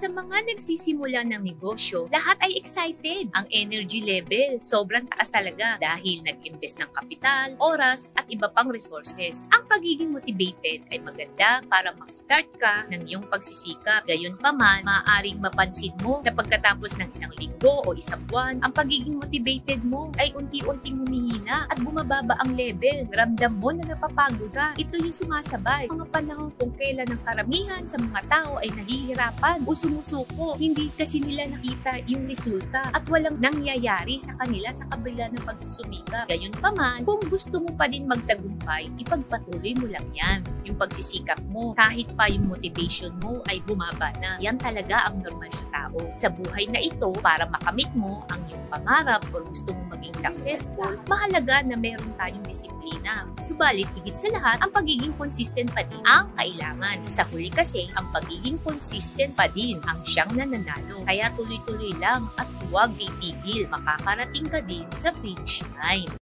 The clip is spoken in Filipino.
Sa mga nagsisimula ng negosyo, lahat ay excited. Ang energy level, sobrang taas talaga dahil nag-invest ng kapital, oras, at iba pang resources. Ang pagiging motivated ay maganda para mag-start ka ng iyong pagsisikap. Gayunpaman, maaaring mapansin mo na pagkatapos ng isang linggo o isang buwan, ang pagiging motivated mo ay unti-unting humihina at bumababa ang level. Ramdam mo na napapagod ka. Ito yung sumasabay. Mga panahon kung kailan ang karamihan sa mga tao ay nahihirapan o sumusuko. Hindi kasi nila nakita yung resulta at walang nangyayari sa kanila sa kabila ng pagsusumikap. Gayunpaman, kung gusto mo pa din magtagumpay, ipagpatuloy mo lang yan. Yung pagsisikap mo, kahit pa yung motivation mo ay bumaba na. Yan talaga ang normal sa tao. Sa buhay na ito, para makamit mo ang iyong pangarap o gusto mo maging successful, mahalaga na meron tayong disiplina. Subalit, higit sa lahat, ang pagiging consistent pa din ang kailangan. Sa huli kasi, ang pagiging consistent pa din ang siyang nananalo. Kaya tuloy-tuloy lang at huwag titigil. Makakarating ka din sa finish line.